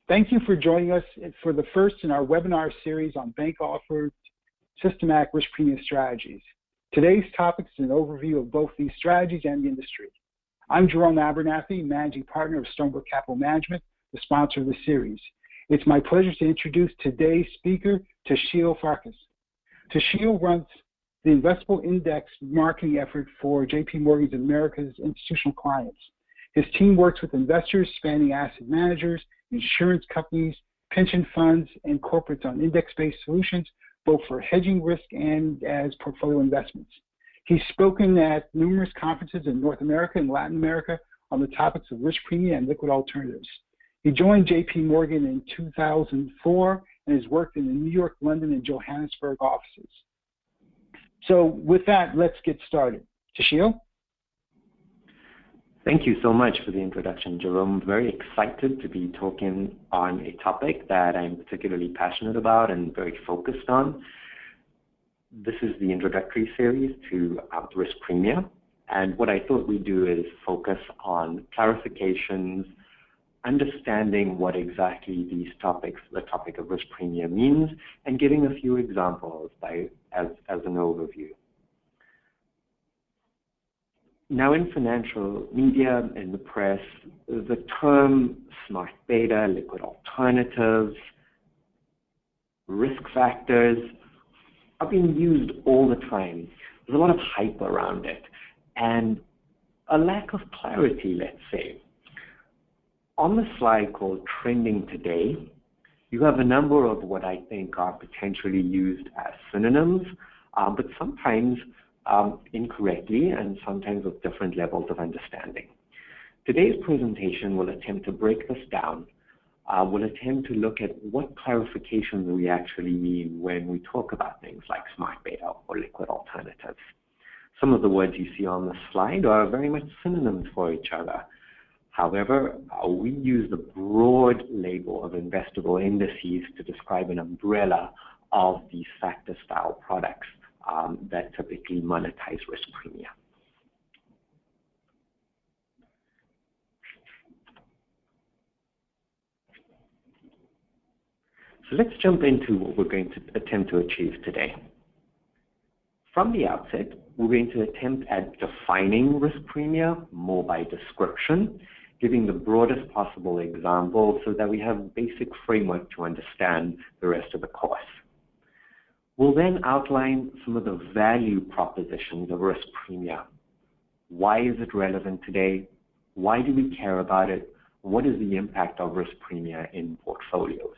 Thank you for joining us for the first in our webinar series on bank-offered systematic risk premium strategies. Today's topic is an overview of both these strategies and the industry. I'm Jerome Abernathy, Managing Partner of Stonebrook Capital Management, the sponsor of the series. It's my pleasure to introduce today's speaker, Tashil Farkas. Tashil runs the investable index marketing effort for JP Morgan's America's institutional clients. His team works with investors spanning asset managers, insurance companies, pension funds, and corporates on index-based solutions, both for hedging risk and as portfolio investments. He's spoken at numerous conferences in North America and Latin America on the topics of risk premia and liquid alternatives. He joined JP Morgan in 2004 and has worked in the New York, London, and Johannesburg offices. So with that, let's get started. Tashil? Thank you so much for the introduction, Jerome. I'm very excited to be talking on a topic that I'm particularly passionate about and very focused on. This is the introductory series to risk premia, and what I thought we'd do is focus on clarifications, understanding what exactly these topics, the topic of risk premia means, and giving a few examples as an overview. Now, in financial media, in the press, the term smart beta, liquid alternatives, risk factors are being used all the time. There's a lot of hype around it and a lack of clarity, let's say. On the slide called Trending Today, you have a number of what I think are potentially used as synonyms, but sometimes incorrectly and sometimes with different levels of understanding. Today's presentation will attempt to break this down. We'll attempt to look at what clarifications we actually mean when we talk about things like smart beta or liquid alternatives. Some of the words you see on the slide are very much synonyms for each other. However, we use the broad label of investable indices to describe an umbrella of these factor-style products that typically monetize risk premia. So let's jump into what we're going to attempt to achieve today. From the outset, we're going to attempt at defining risk premia more by description, giving the broadest possible example so that we have a basic framework to understand the rest of the course. We'll then outline some of the value propositions of risk premia. Why is it relevant today? Why do we care about it? What is the impact of risk premia in portfolios?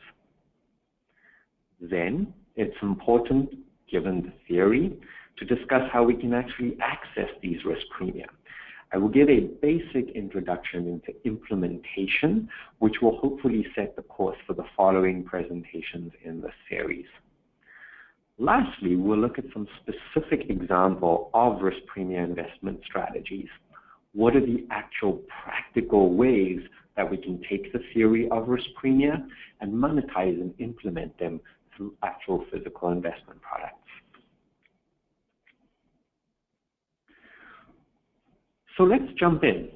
Then, it's important, given the theory, to discuss how we can actually access these risk premia. I will give a basic introduction into implementation, which will hopefully set the course for the following presentations in the series. Lastly, we'll look at some specific example of risk premia investment strategies. What are the actual practical ways that we can take the theory of risk premia and monetize and implement them through actual physical investment products? So let's jump in.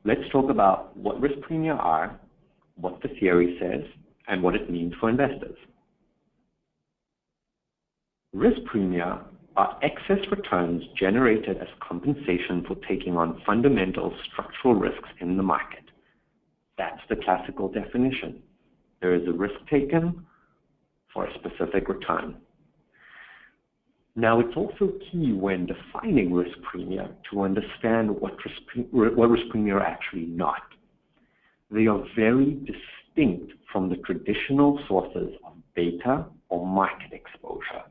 Let's talk about what risk premia are, what the theory says, and what it means for investors. Risk premia are excess returns generated as compensation for taking on fundamental structural risks in the market. That's the classical definition. There is a risk taken for a specific return. Now, it's also key when defining risk premia to understand what risk premia are actually not. They are very distinct from the traditional sources of beta or market exposure.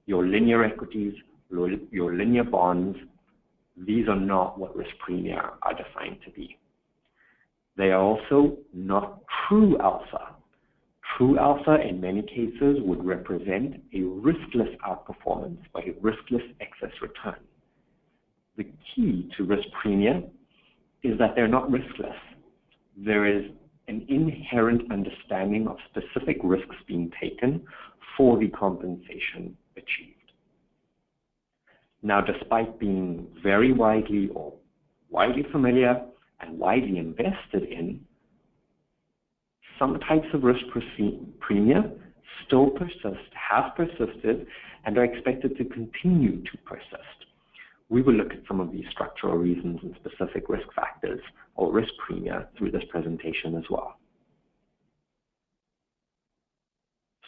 Your linear equities, your linear bonds, these are not what risk premia are defined to be. They are also not true alpha. True alpha, in many cases, would represent a riskless outperformance by a riskless excess return. The key to risk premia is that they're not riskless. There is an inherent understanding of specific risks being taken for the compensation achieved. Now, despite being very widely familiar and widely invested in, some types of risk premia still persist, have persisted, and are expected to continue to persist. We will look at some of these structural reasons and specific risk factors or risk premia through this presentation as well.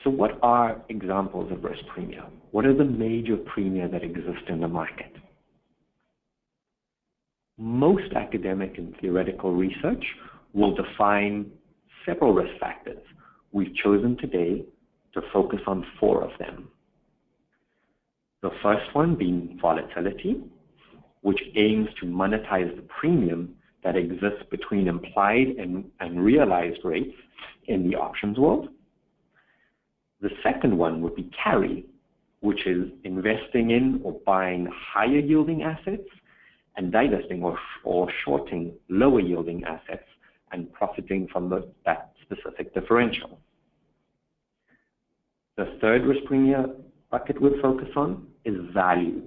So what are examples of risk premia? What are the major premia that exist in the market? Most academic and theoretical research will define several risk factors. We've chosen today to focus on 4 of them. The first one being volatility, which aims to monetize the premium that exists between implied and realized rates in the options world. The second one would be carry, which is investing in or buying higher yielding assets and divesting or shorting lower yielding assets and profiting from that specific differential. The third risk premia bucket we'll focus on is value,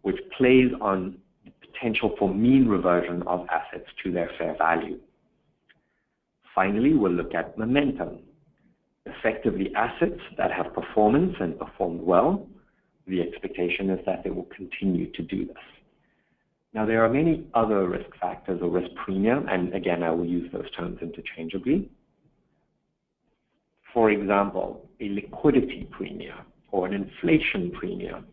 which plays on the potential for mean reversion of assets to their fair value. Finally, we'll look at momentum, effectively assets that have performance and performed well. The expectation is that they will continue to do this. Now, there are many other risk factors or risk premia, and again, I will use those terms interchangeably. For example, a liquidity premia or an inflation premia.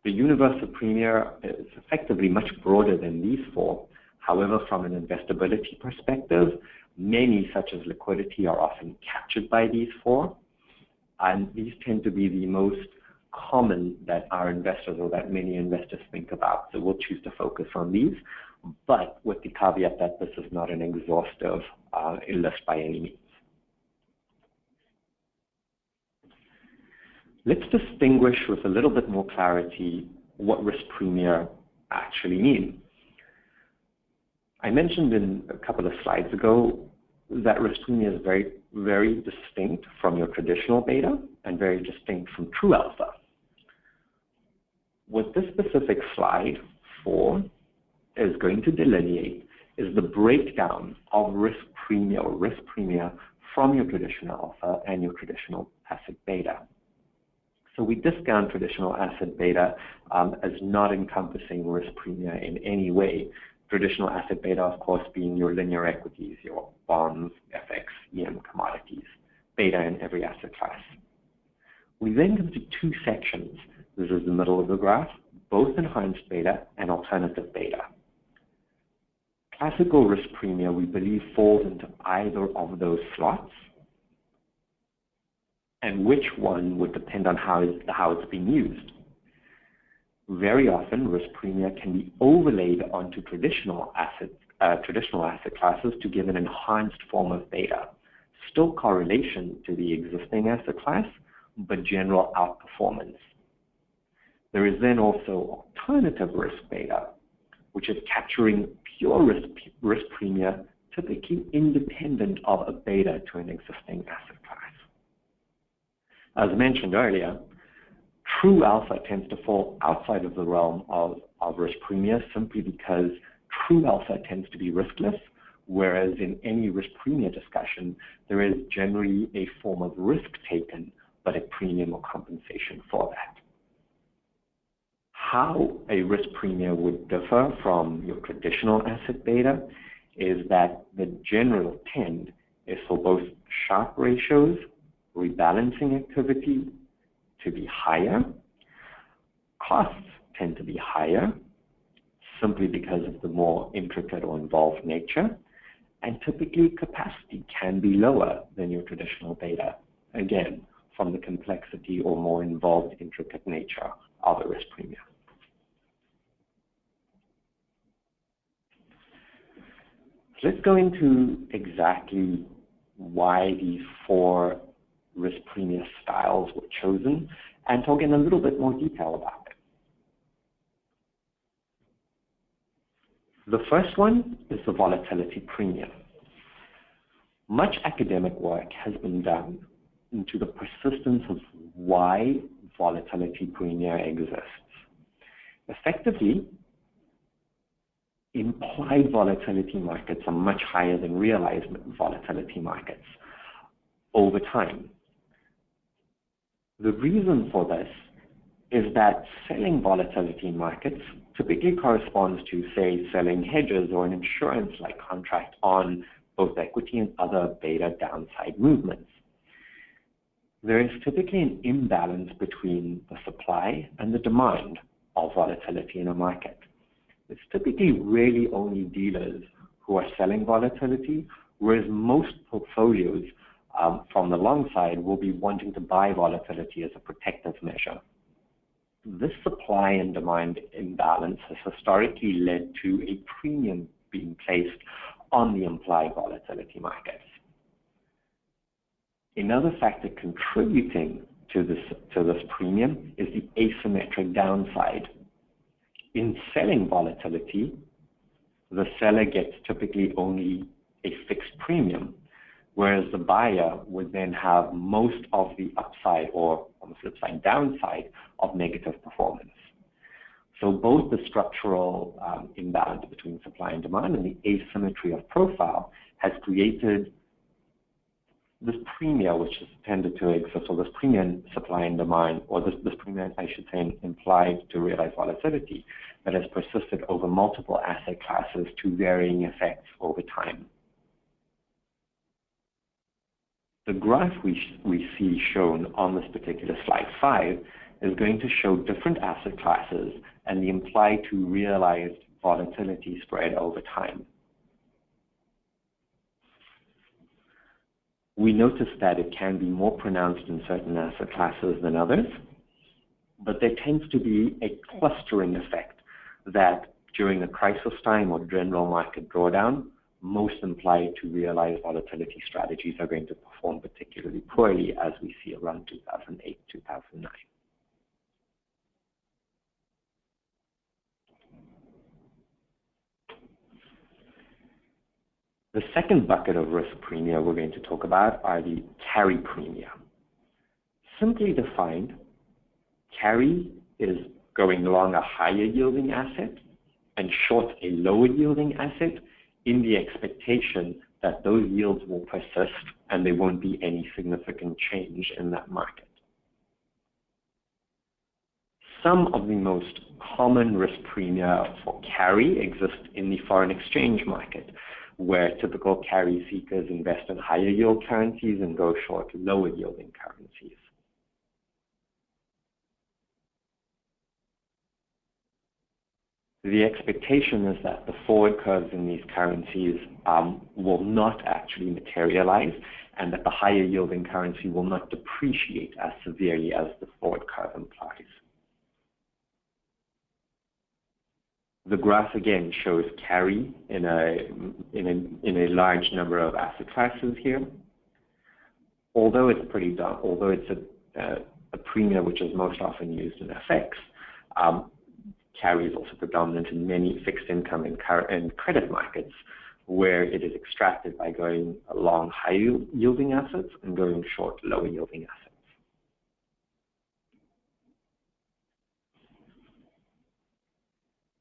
The universe of premia is effectively much broader than these 4. However, from an investability perspective, many such as liquidity are often captured by these 4, and these tend to be the most common that our investors or that many investors think about. So we'll choose to focus on these, but with the caveat that this is not an exhaustive list by any means. Let's distinguish with a little bit more clarity what risk premia actually mean. I mentioned in a couple of slides ago that risk premia is very, very distinct from your traditional beta and very distinct from true alpha. What this specific slide 4 is going to delineate is the breakdown of risk premia or risk premia from your traditional alpha and your traditional asset beta. So we discount traditional asset beta as not encompassing risk premia in any way. Traditional asset beta, of course, being your linear equities, your bonds, FX, EM commodities, beta in every asset class. We then come to 2 sections. This is the middle of the graph, both enhanced beta and alternative beta. Classical risk premia, we believe, falls into either of those slots, and which one would depend on how it's being used. Very often, risk premia can be overlaid onto traditional asset classes to give an enhanced form of beta. Still correlation to the existing asset class, but general outperformance. There is then also alternative risk beta, which is capturing pure risk premia, typically independent of a beta to an existing asset class. As mentioned earlier, true alpha tends to fall outside of the realm of risk premia simply because true alpha tends to be riskless, whereas in any risk premia discussion, there is generally a form of risk taken, but a premium or compensation for that. How a risk premia would differ from your traditional asset beta is that the general trend is for both Sharpe ratios, rebalancing activity to be higher. Costs tend to be higher simply because of the more intricate or involved nature, and typically capacity can be lower than your traditional beta, again, from the complexity or more involved intricate nature of a risk premium. Let's go into exactly why these 4 risk premia styles were chosen and talk in a little bit more detail about it. The first one is the volatility premium. Much academic work has been done into the persistence of why volatility premia exists. Effectively, implied volatility markets are much higher than realized volatility markets. over time. The reason for this is that selling volatility in markets typically corresponds to, say, selling hedges or an insurance-like contract on both equity and other beta downside movements. There is typically an imbalance between the supply and the demand of volatility in a market. It's typically really only dealers who are selling volatility, whereas most portfolios from the long side will be wanting to buy volatility as a protective measure. This supply and demand imbalance has historically led to a premium being placed on the implied volatility markets. Another factor contributing to this premium is the asymmetric downside. In selling volatility, the seller gets typically only a fixed premium, whereas the buyer would then have most of the upside, or on the flip side, downside of negative performance. So both the structural imbalance between supply and demand and the asymmetry of profile has created this premium, which is tended to exist, or this premium supply and demand, or this premium, I should say, implied to realize volatility, that has persisted over multiple asset classes to varying effects over time. The graph we see shown on this particular slide 5 is going to show different asset classes and the implied to realized volatility spread over time. We notice that it can be more pronounced in certain asset classes than others, but there tends to be a clustering effect that during a crisis time or general market drawdown, most implied to realize volatility strategies are going to perform particularly poorly, as we see around 2008, 2009. The second bucket of risk premia we're going to talk about are the carry premia. Simply defined, carry is going long a higher yielding asset and short a lower yielding asset in the expectation that those yields will persist and there won't be any significant change in that market. Some of the most common risk premia for carry exist in the foreign exchange market, where typical carry seekers invest in higher yield currencies and go short lower yielding currencies. The expectation is that the forward curves in these currencies will not actually materialize, and that the higher yielding currency will not depreciate as severely as the forward curve implies. The graph again shows carry in a large number of asset classes here. Although it's a premium which is most often used in FX, carry is also predominant in many fixed income and credit markets, where it is extracted by going long high yielding assets and going short lower yielding assets.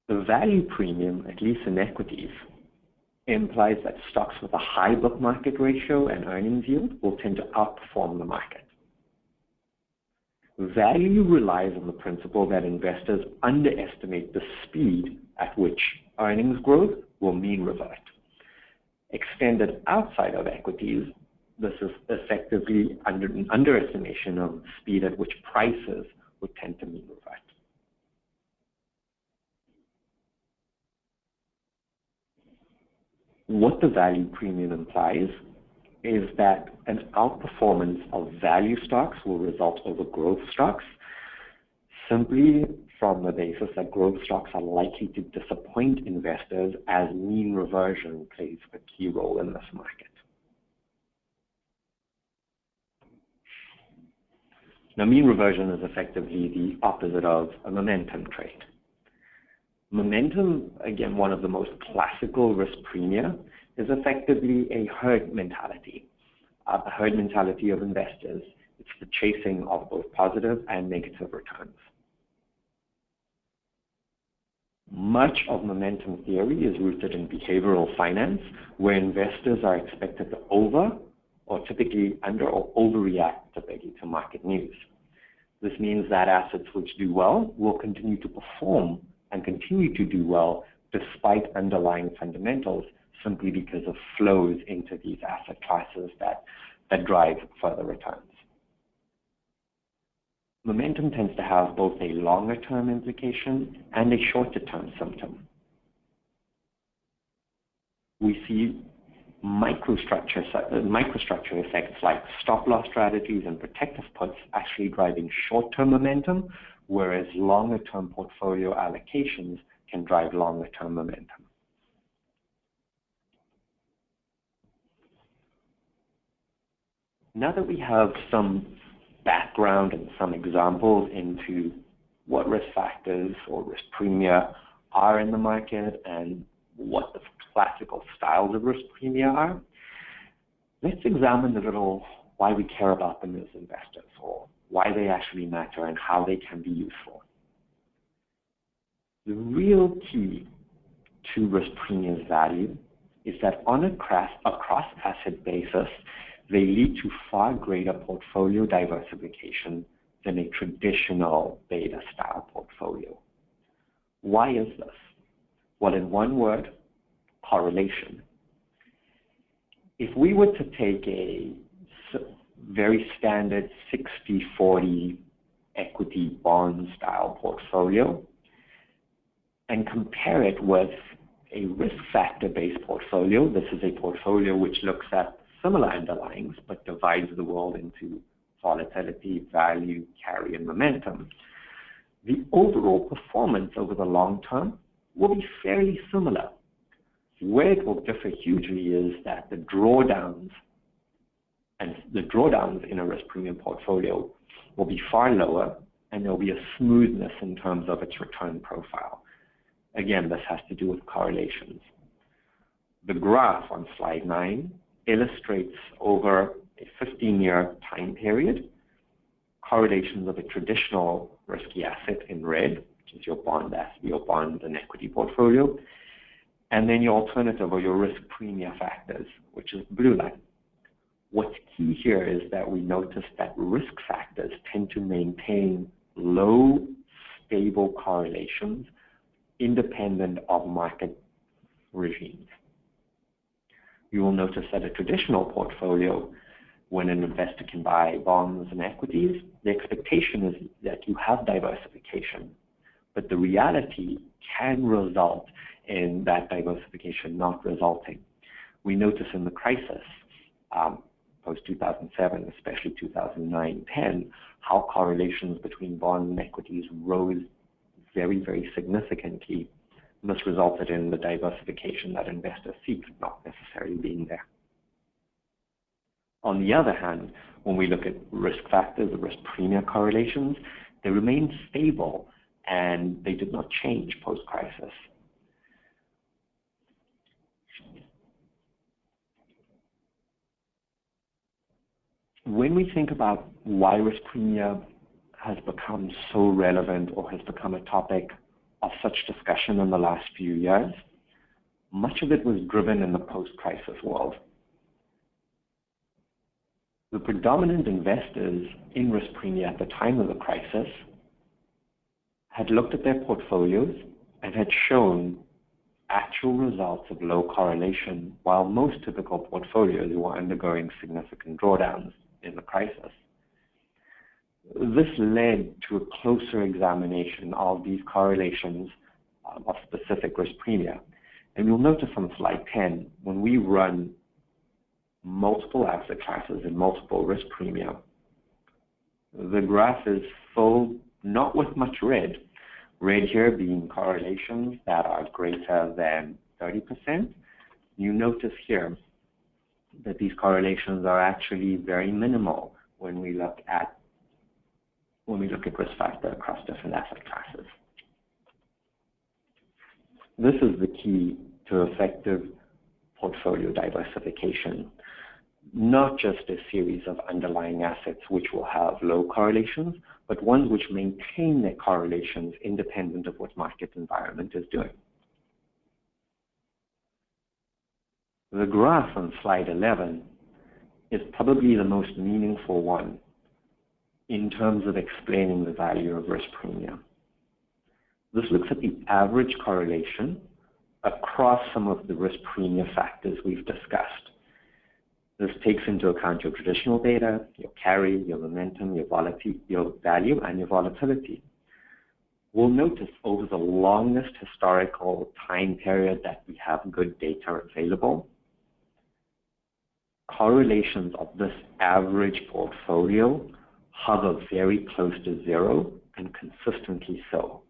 The value premium, at least in equities, implies that stocks with a high book market ratio and earnings yield will tend to outperform the market. Value relies on the principle that investors underestimate the speed at which earnings growth will mean revert. Extended outside of equities, this is effectively an underestimation of the speed at which prices would tend to mean revert. What the value premium implies is that an outperformance of value stocks will result over growth stocks, simply from the basis that growth stocks are likely to disappoint investors as mean reversion plays a key role in this market. Now, mean reversion is effectively the opposite of a momentum trade. Momentum, again, one of the most classical risk premia, is effectively a herd mentality of investors. It's the chasing of both positive and negative returns. Much of momentum theory is rooted in behavioral finance, where investors are expected to over or typically under or overreact typically to market news. This means that assets which do well will continue to perform and continue to do well despite underlying fundamentals, simply because of flows into these asset classes that drive further returns. Momentum tends to have both a longer-term implication and a shorter-term symptom. We see microstructure effects like stop-loss strategies and protective puts actually driving short-term momentum, whereas longer-term portfolio allocations can drive longer-term momentum. Now that we have some background and some examples into what risk factors or risk premia are in the market and what the classical styles of risk premia are, let's examine a little why we care about them as investors, or why they actually matter and how they can be useful. The real key to risk premia's value is that on a cross-asset basis, they lead to far greater portfolio diversification than a traditional beta style portfolio. Why is this? Well, in one word, correlation. If we were to take a very standard 60-40 equity bond style portfolio and compare it with a risk factor based portfolio, this is a portfolio which looks at similar underlyings but divides the world into volatility, value, carry, and momentum, the overall performance over the long term will be fairly similar. Where it will differ hugely is that the drawdowns in a risk premium portfolio will be far lower, and there will be a smoothness in terms of its return profile. Again, this has to do with correlations. The graph on slide 9 illustrates over a 15-year time period correlations of a traditional risky asset in red, which is your bond and equity portfolio, and then your alternative or your risk premia factors, which is blue line. What's key here is that we notice that risk factors tend to maintain low, stable correlations independent of market regimes. You will notice that a traditional portfolio, when an investor can buy bonds and equities, the expectation is that you have diversification, but the reality can result in that diversification not resulting. We notice in the crisis, post-2007, especially 2009-10, how correlations between bonds and equities rose very, very significantly. This resulted in the diversification that investors seek not necessarily being there. On the other hand, when we look at risk factors, the risk premia correlations, they remain stable and they did not change post-crisis. When we think about why risk premia has become so relevant or has become a topic of such discussion in the last few years, much of it was driven in the post-crisis world. The predominant investors in risk premia at the time of the crisis had looked at their portfolios and had shown actual results of low correlation, while most typical portfolios were undergoing significant drawdowns in the crisis. This led to a closer examination of these correlations of specific risk premia. And you'll notice on slide 10, when we run multiple asset classes and multiple risk premia, the graph is full, not with much red. Red here being correlations that are greater than 30%. You notice here that these correlations are actually very minimal when we look at risk factor across different asset classes. This is the key to effective portfolio diversification, not just a series of underlying assets which will have low correlations, but ones which maintain their correlations independent of what market environment is doing. The graph on slide 11 is probably the most meaningful one in terms of explaining the value of risk premia. This looks at the average correlation across some of the risk premia factors we've discussed. This takes into account your traditional data, your carry, your momentum, your value, and your volatility. We'll notice over the longest historical time period that we have good data available, correlations of this average portfolio hover very close to zero and consistently so.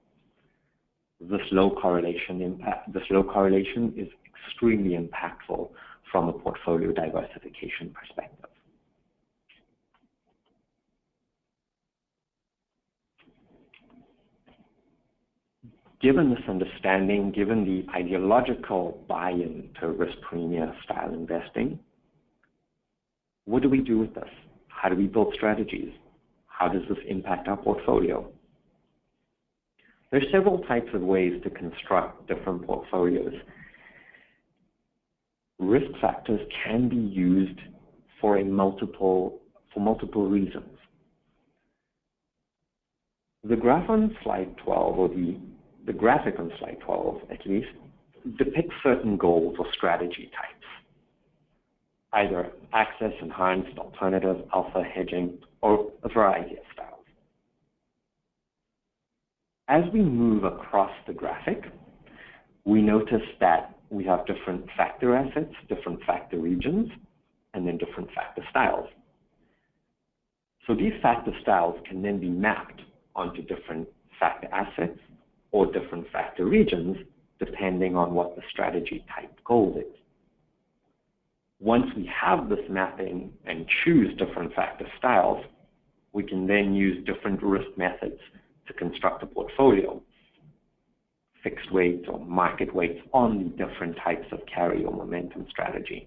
This low correlation is extremely impactful from a portfolio diversification perspective. Given this understanding, given the ideological buy-in to risk premia style investing, what do we do with this? How do we build strategies? How does this impact our portfolio? There are several types of ways to construct different portfolios. Risk factors can be used for multiple reasons. The graph on slide 12, or the graphic on slide 12 at least, depicts certain goals or strategy types, either access, enhanced, alternative, alpha, hedging, or a variety of styles. As we move across the graphic, we notice that we have different factor assets, different factor regions, and then different factor styles. So these factor styles can then be mapped onto different factor assets or different factor regions, depending on what the strategy type goal is. Once we have this mapping and choose different factor styles, we can then use different risk methods to construct a portfolio, fixed weights or market weights on the different types of carry or momentum strategy.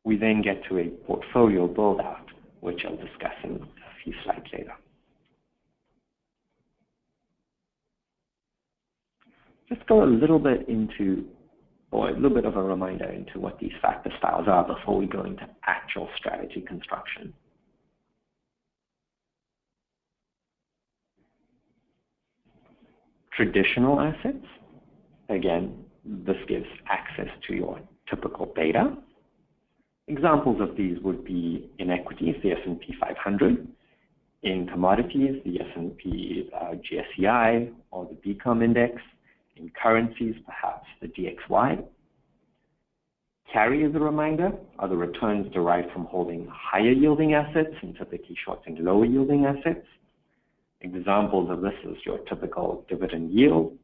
We then get to a portfolio build-out, which I'll discuss in a few slides later. Let's go a little bit of a reminder into what these factor styles are before we go into actual strategy construction. Traditional assets, again, this gives access to your typical beta. Examples of these would be in equities, the S&P 500, in commodities, the S&P GSCI or the BCOM index, in currencies, perhaps the DXY. Carry, as a reminder, are the returns derived from holding higher yielding assets and typically shorting lower yielding assets. Examples of this is your typical dividend yield.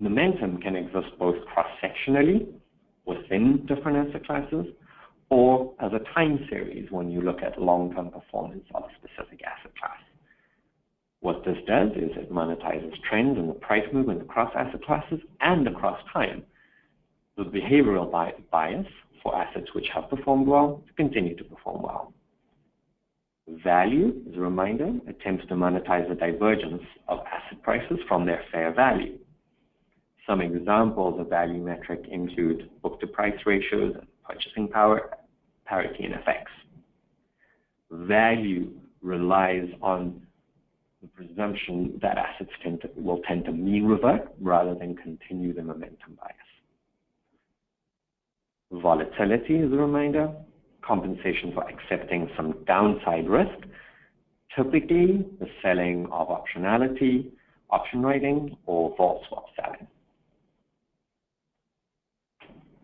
Momentum can exist both cross-sectionally within different asset classes or as a time series when you look at long-term performance of a specific asset class. What this does is it monetizes trends in the price movement across asset classes and across time. The behavioral bias for assets which have performed well to continue to perform well. Value, as a reminder, attempts to monetize the divergence of asset prices from their fair value. Some examples of value metric include book-to-price ratios and purchasing power, parity, and effects. Value relies on the presumption that assets will tend to mean revert rather than continue the momentum bias. Volatility, as a reminder, compensation for accepting some downside risk, typically the selling of optionality, option writing, or vol swap selling.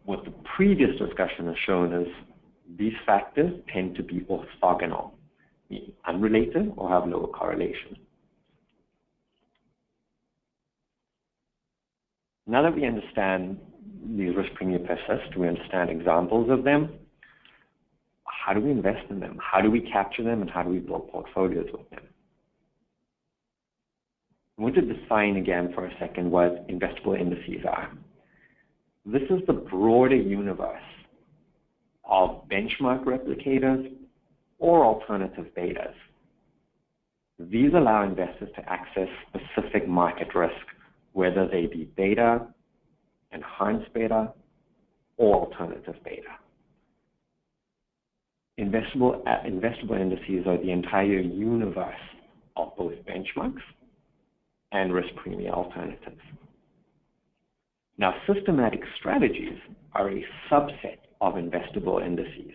What the previous discussion has shown is these factors tend to be orthogonal, meaning unrelated or have lower correlation. Now that we understand these risk premia persist, we understand examples of them, how do we invest in them? How do we capture them, and how do we build portfolios with them? I want to define again for a second what investable indices are. This is the broader universe of benchmark replicators or alternative betas. These allow investors to access specific market risk, whether they be beta, enhanced beta, or alternative beta. Investable indices are the entire universe of both benchmarks and risk premia alternatives. Now, systematic strategies are a subset of investable indices.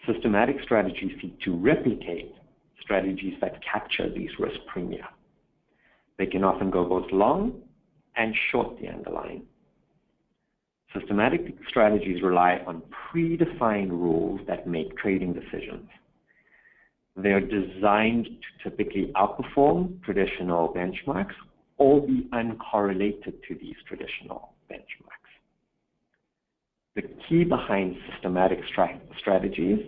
Systematic strategies seek to replicate strategies that capture these risk premia. They can often go both long and short the underlying. Systematic strategies rely on predefined rules that make trading decisions. They are designed to typically outperform traditional benchmarks or be uncorrelated to these traditional benchmarks. The key behind systematic strategies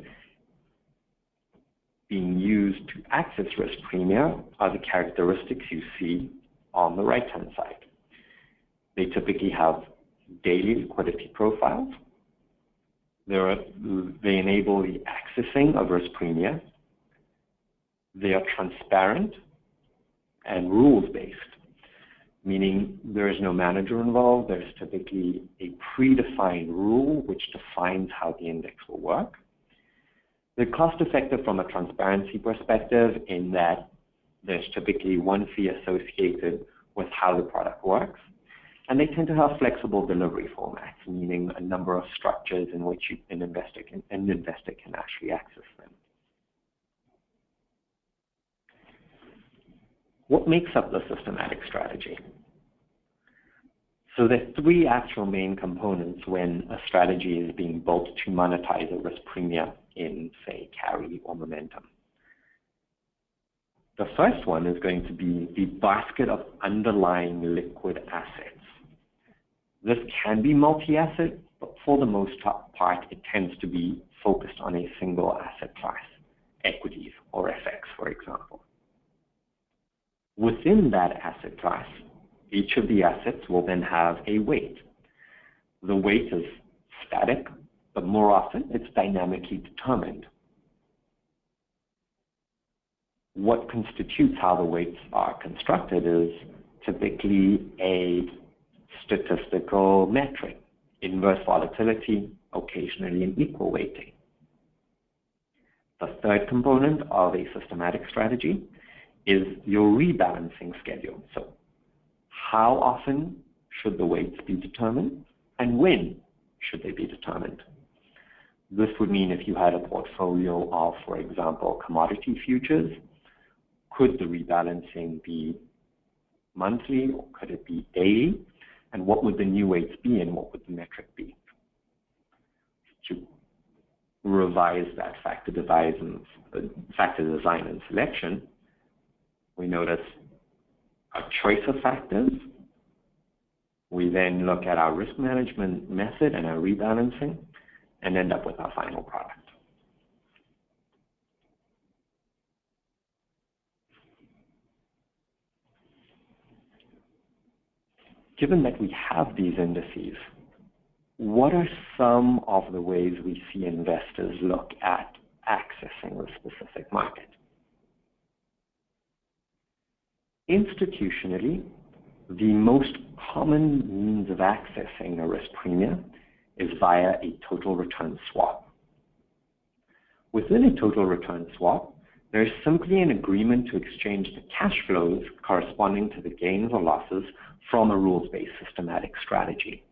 being used to access risk premia are the characteristics you see on the right-hand side. They typically have daily liquidity profiles. They enable the accessing of risk premia. They are transparent and rules-based, meaning there is no manager involved. There's typically a predefined rule which defines how the index will work. They're cost-effective from a transparency perspective in that there's typically one fee associated with how the product works. And they tend to have flexible delivery formats, meaning a number of structures in which an investor can actually access them. What makes up the systematic strategy? So there are three actual main components when a strategy is being built to monetize a risk premia in, say, carry or momentum. The first one is going to be the basket of underlying liquid assets. This can be multi-asset, but for the most part, it tends to be focused on a single asset class, equities or FX, for example. Within that asset class, each of the assets will then have a weight. The weight is static, but more often it's dynamically determined. What constitutes how the weights are constructed is typically a statistical metric, inverse volatility, occasionally an equal weighting. The third component of a systematic strategy is your rebalancing schedule. So how often should the weights be determined and when should they be determined? This would mean if you had a portfolio of, for example, commodity futures, could the rebalancing be monthly or could it be daily? And what would the new weights be and what would the metric be? To revise that factor design and selection, we notice a choice of factors. We then look at our risk management method and our rebalancing and end up with our final product. Given that we have these indices, what are some of the ways we see investors look at accessing the specific market? Institutionally, the most common means of accessing a risk premium is via a total return swap. Within a total return swap, there is simply an agreement to exchange the cash flows corresponding to the gains or losses from a rules-based systematic strategy.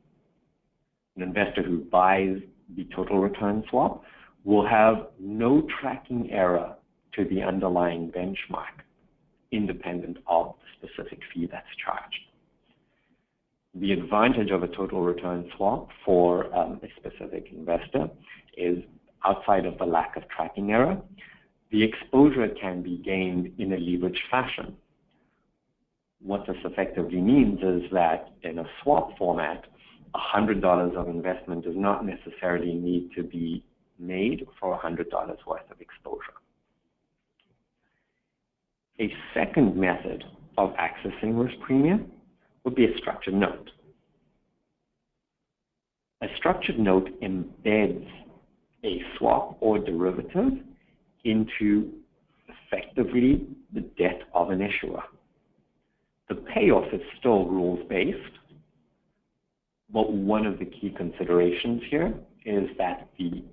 An investor who buys the total return swap will have no tracking error to the underlying benchmark, independent of the specific fee that's charged. The advantage of a total return swap for a specific investor is, outside of the lack of tracking error, the exposure can be gained in a leveraged fashion. What this effectively means is that in a swap format, $100 of investment does not necessarily need to be made for $100 worth of exposure. A second method of accessing risk premium would be a structured note. A structured note embeds a swap or derivative into effectively the debt of an issuer. The payoff is still rules-based, But one of the key considerations here is that the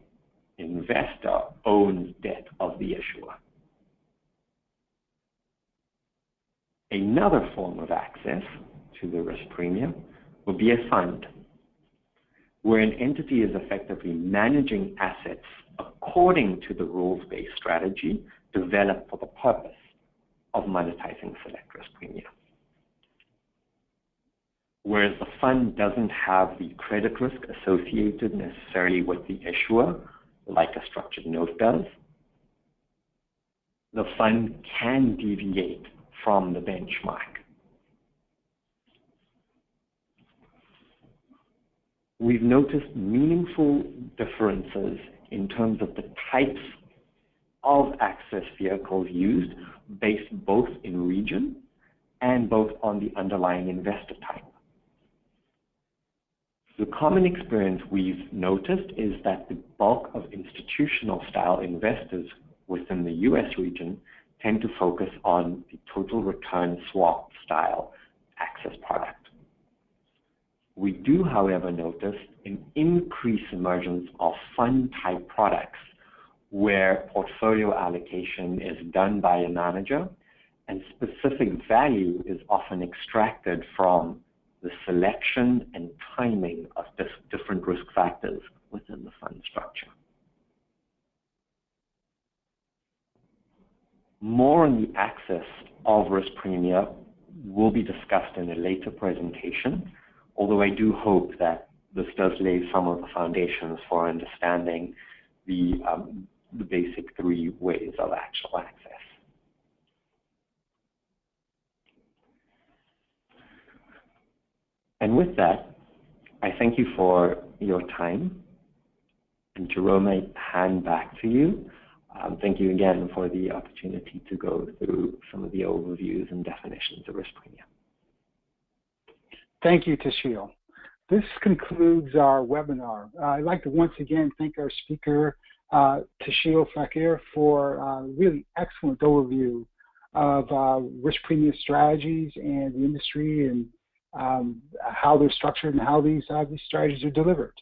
investor owns debt of the issuer. Another form of access to the risk premium would be a fund, where an entity is effectively managing assets according to the rules-based strategy developed for the purpose of monetizing select risk premium. Whereas the fund doesn't have the credit risk associated necessarily with the issuer, like a structured note does, the fund can deviate from the benchmark. We've noticed meaningful differences in terms of the types of access vehicles used based both in region and both on the underlying investor type. The common experience we've noticed is that the bulk of institutional style investors within the US region tend to focus on the total return swap style access product. We do, however, notice an increased emergence of fund-type products where portfolio allocation is done by a manager and specific value is often extracted from the selection and timing of different risk factors within the fund structure. More on the access of risk premia will be discussed in a later presentation, although I do hope that this does lay some of the foundations for understanding the basic three ways of actual access. And with that, I thank you for your time. And Jerome, I hand back to you. Thank you again for the opportunity to go through some of the overviews and definitions of risk premium. Thank you, Tashil. This concludes our webinar. I'd like to once again thank our speaker, Tashil Fakir, for a really excellent overview of risk premium strategies and the industry and how they're structured and how these strategies are delivered.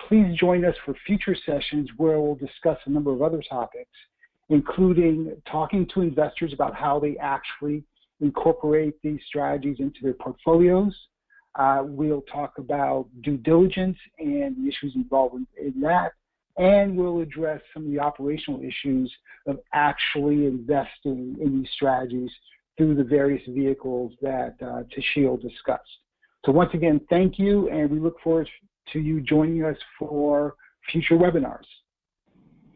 Please join us for future sessions where we'll discuss a number of other topics, including talking to investors about how they actually incorporate these strategies into their portfolios. We'll talk about due diligence and the issues involved in that, and we'll address some of the operational issues of actually investing in these strategies through the various vehicles that Tashil discussed. So once again, thank you, and we look forward to you joining us for future webinars.